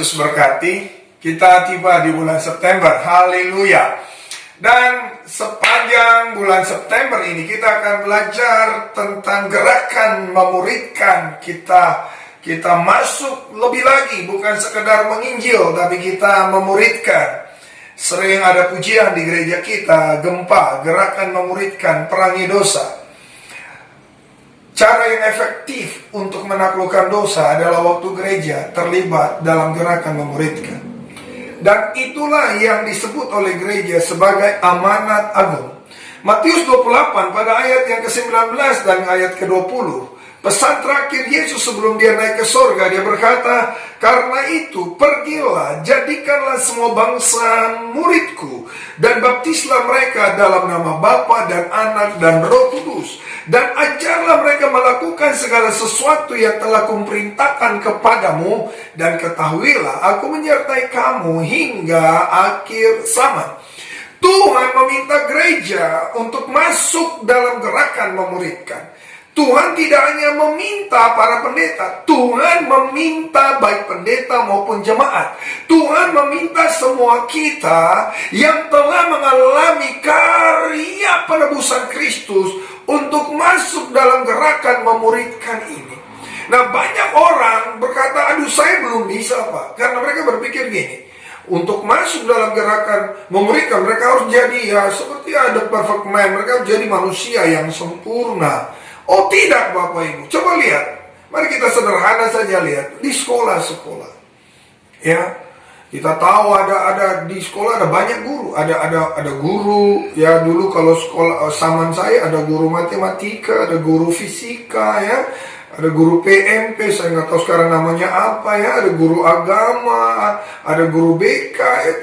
Yesus berkati. Kita tiba di bulan September. Haleluya. Dan sepanjang bulan September ini kita akan belajar tentang gerakan memuridkan. Kita masuk lebih lagi, bukan sekedar menginjil, tapi kita memuridkan. Sering ada pujian di gereja kita, gempa, gerakan memuridkan, perangi dosa. Cara yang efektif untuk menaklukkan dosa adalah waktu gereja terlibat dalam gerakan memuridkan. Dan itulah yang disebut oleh gereja sebagai amanat agung. Matius 28 pada ayat yang ke-19 dan ayat ke-20. Pesan terakhir Yesus sebelum dia naik ke sorga, dia berkata, "Karena itu pergilah, jadikanlah semua bangsa muridku, dan baptislah mereka dalam nama Bapa dan Anak dan Roh Kudus, dan ajarlah mereka melakukan segala sesuatu yang telah kuperintahkan kepadamu, dan ketahuilah aku menyertai kamu hingga akhir zaman." Tuhan meminta gereja untuk masuk dalam gerakan memuridkan. Tuhan tidak hanya meminta para pendeta, Tuhan meminta baik pendeta maupun jemaat. Tuhan meminta semua kita yang telah mengalami karya penebusan Kristus untuk masuk dalam gerakan memuridkan ini. Nah, banyak orang berkata, "Aduh, saya belum bisa, Pak." Karena mereka berpikir gini, untuk masuk dalam gerakan memuridkan, mereka harus jadi seperti ada perfect man, mereka harus jadi manusia yang sempurna. Oh tidak, Bapak Ibu, coba lihat. Mari kita sederhana saja lihat di sekolah-sekolah. Ya, kita tahu ada di sekolah ada banyak guru, ada guru ya. Dulu kalau sekolah zaman saya ada guru matematika, ada guru fisika ya, ada guru PMP, saya nggak tahu sekarang namanya apa ya, ada guru agama, ada guru BK. Ya.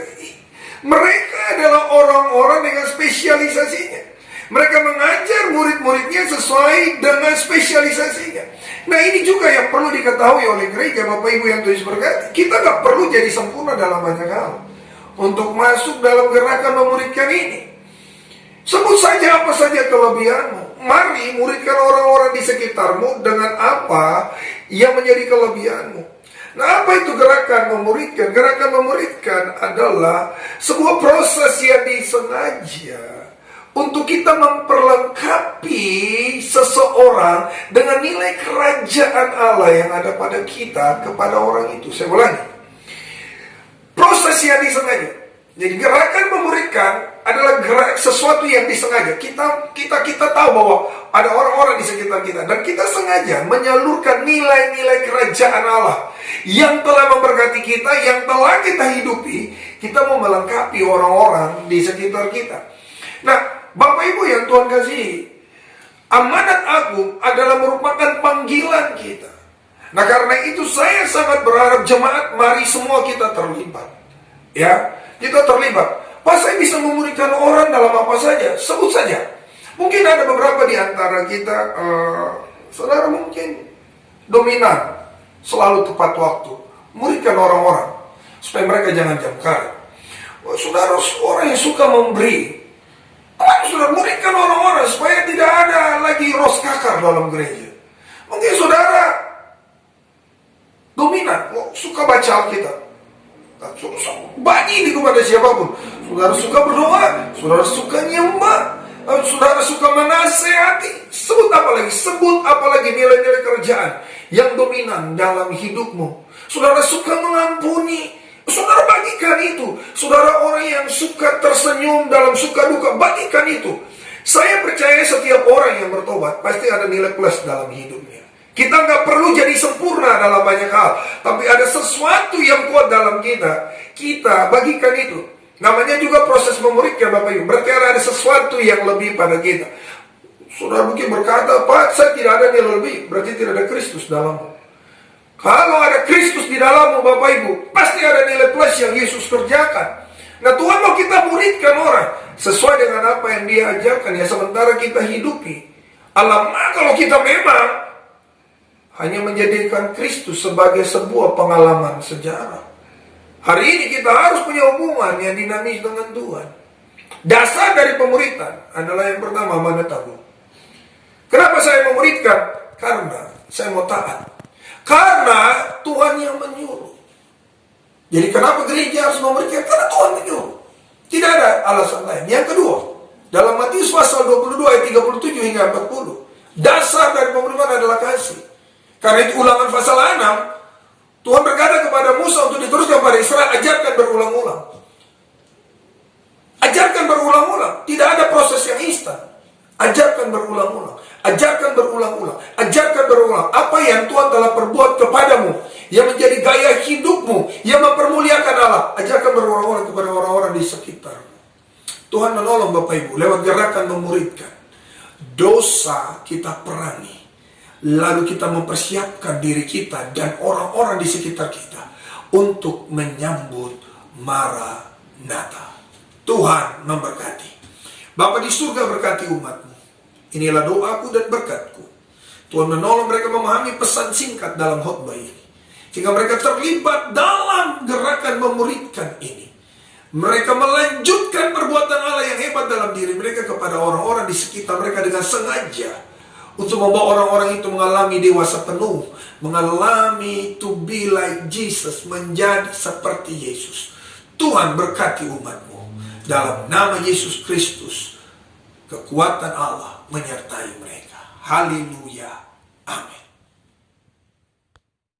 Mereka adalah orang-orang dengan spesialisasinya. Mereka mengajar murid-muridnya sesuai dengan spesialisasinya. Nah, ini juga yang perlu diketahui oleh gereja, Bapak Ibu yang Tuhan berkati. Kita gak perlu jadi sempurna dalam banyak hal untuk masuk dalam gerakan memuridkan ini. Sebut saja apa saja kelebihanmu. Mari muridkan orang-orang di sekitarmu dengan apa yang menjadi kelebihanmu. Nah, apa itu gerakan memuridkan? Gerakan memuridkan adalah sebuah proses yang disengaja untuk kita memperlengkapi seseorang dengan nilai kerajaan Allah yang ada pada kita kepada orang itu. Saya ulangi. Proses yang disengaja. Jadi gerakan memuridkan adalah sesuatu yang disengaja. Kita tahu bahwa ada orang-orang di sekitar kita, dan kita sengaja menyalurkan nilai-nilai kerajaan Allah yang telah memberkati kita, yang telah kita hidupi. Kita mau melengkapi orang-orang di sekitar kita. Nah, Bapak Ibu yang Tuhan kasih, amanat agung adalah merupakan panggilan kita. Nah, karena itu saya sangat berharap jemaat, mari semua kita terlibat. Ya, kita terlibat. Pak, saya bisa memuridkan orang dalam apa saja? Sebut saja. Mungkin ada beberapa di antara kita, saudara mungkin dominan, selalu tepat waktu, muridkan orang-orang supaya mereka jangan jam karet. Saudara orang yang suka memberi, sudah muridkan orang-orang supaya tidak ada lagi ros kakar dalam gereja. Mungkin saudara dominan, suka baca Alkitab, bagi ini kepada siapapun. Saudara suka berdoa, saudara suka nyembah, saudara suka menasehati. Sebut apa lagi nilai-nilai kerajaan yang dominan dalam hidupmu. Saudara suka mengampuni, saudara bagikan itu. Saudara orang yang suka tersenyum dalam suka duka, bagikan itu. Saya percaya setiap orang yang bertobat pasti ada nilai plus dalam hidupnya. Kita nggak perlu jadi sempurna dalam banyak hal, tapi ada sesuatu yang kuat dalam kita. Kita bagikan itu. Namanya juga proses memuridkan, Bapak Ibu. Berarti ada sesuatu yang lebih pada kita. Saudara mungkin berkata, "Pak, saya tidak ada nilai lebih." Berarti tidak ada Kristus dalammu. Kalau ada Kristus di dalammu, Bapak Ibu, pasti ada nilai plus yang Yesus kerjakan. Nah, Tuhan mau kita muridkan orang sesuai dengan apa yang Dia ajarkan ya, sementara kita hidupi. Alamak, kalau kita memang hanya menjadikan Kristus sebagai sebuah pengalaman sejarah. Hari ini kita harus punya hubungan yang dinamis dengan Tuhan. Dasar dari pemuridan adalah yang pertama, amanat agung. Kenapa saya memuridkan? Karena saya mau taat. Karena Tuhan yang menyuruh. Jadi kenapa gereja harus memberikan? Karena Tuhan menyuruh. Tidak ada alasan lain. Yang kedua, dalam Matius pasal 22 ayat 37 hingga 40, dasar dari pemuriman adalah kasih. Karena itu Ulangan pasal 6, Tuhan berkata kepada Musa untuk diteruskan pada Israel, ajarkan berulang-ulang. Ajarkan berulang-ulang. Tidak ada proses yang instan. Ajarkan berulang-ulang. Ajarkan berulang-ulang. Ajarkan berulang. Apa yang Tuhan telah perbuat kepadamu, yang menjadi gaya hidupmu, yang mempermuliakan Allah, ajarkan berulang-ulang kepada orang-orang di sekitar. Tuhan menolong Bapak Ibu lewat gerakan memuridkan. Dosa kita perangi, lalu kita mempersiapkan diri kita dan orang-orang di sekitar kita untuk menyambut Maranatha. Tuhan memberkati. Bapa di surga, berkati umatmu. Inilah doaku dan berkatku. Tuhan menolong mereka memahami pesan singkat dalam khotbah ini, sehingga mereka terlibat dalam gerakan memuridkan ini. Mereka melanjutkan perbuatan Allah yang hebat dalam diri mereka kepada orang-orang di sekitar mereka dengan sengaja, untuk membawa orang-orang itu mengalami dewasa penuh, mengalami to be like Jesus, menjadi seperti Yesus. Tuhan berkati umatmu. Dalam nama Yesus Kristus, kekuatan Allah menyertai mereka. Haleluya. Amin.